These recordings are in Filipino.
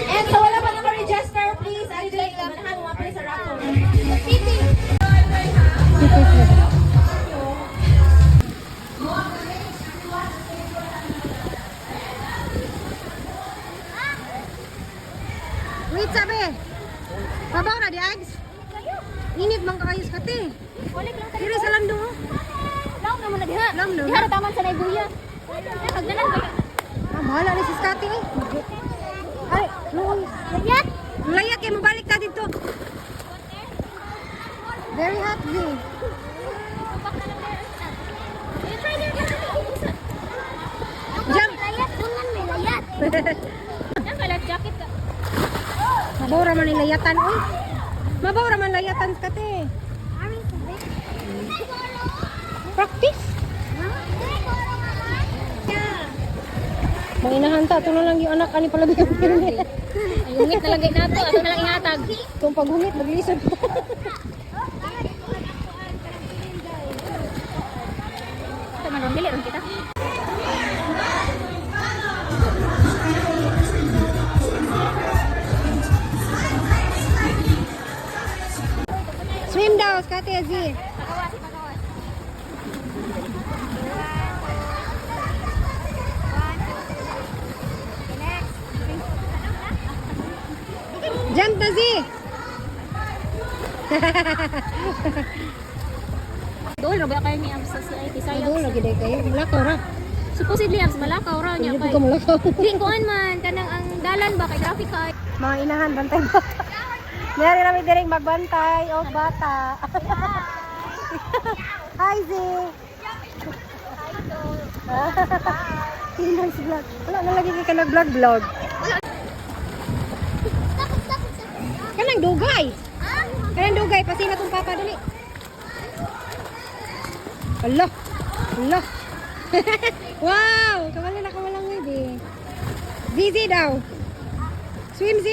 And so wala pa naka-register, please. Ay, dili lang. Manahan mo nga sa raffle. Wait, sabi. Babaw na di, Ags. Init mang kakayos ka, te. Diri sa landong, oh. Laom naman na diha. Laom naman. Diha na taman sa Naibuya. Pagdanan ba? Bahala ni si Scotty, eh. Ay, luoy. Layat! Layak, eh. Mabalik ka dito. Very hot, Z. Jump! Layat! Bungan may layat! Yan ka, life jacket ka. Mabaw raman ni layatan, oy. Mabaw raman layatan ka, te. Practice. Mga inahanta, ito na lang yung anak, ani pala bigyan pinili. Ay, ungit na lagay nato. Ato na lang ihatag. Kung paghungit, maglisod po. Ito man, bili rin kita. Swim daw, Scotty, Z. Pagawas, pagawas. Jump na, Z. Doon, rabi kayo ni Abs sa CIT Ay, Science. lagi day kayo. Malakaw ra. Supposedly, Abs, malakaw raw niya. Hindi po ka malakaw. Hindi, kuhan man. Kanang ang dalan ba kay traffic ka. Mga inahan, bantay ba? Mayroon namin din magbantay. O, bata. Hi, Z. Nice vlog. Wala na lagi ka nag-vlog-vlog. Kanang dugay. Kanang dugay. Pasina itong papa dali. Allah. Allah. Wow. Kawala na kawalang ngayon eh. ZZ daw. Swim Z.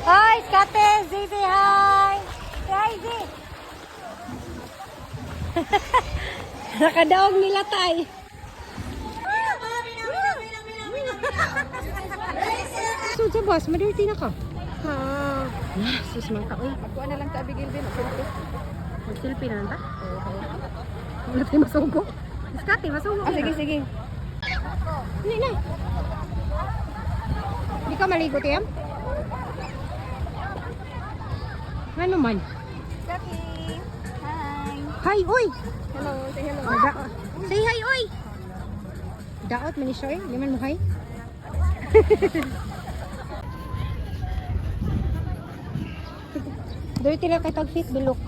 Hi, Scotty. ZZ, hi. Hi, Z. Nakadaog nila tay. So, sa boss, madirty na ka. Ha. Sus, man ka. Uy, Magkuhan na lang ka, Abigail din. mag-selfie na lang ta. Wala tayo masugo. Scotty, masugo. Sige, sige. Hindi na. Hindi ka maligo, Tiyam? Ano man? Scotty. Hi. Hi, uy! Hello, say hello. Say hi, uy! Daot, manisyoy. Di man mo hi. Dirty na kay tag-fit, bilok.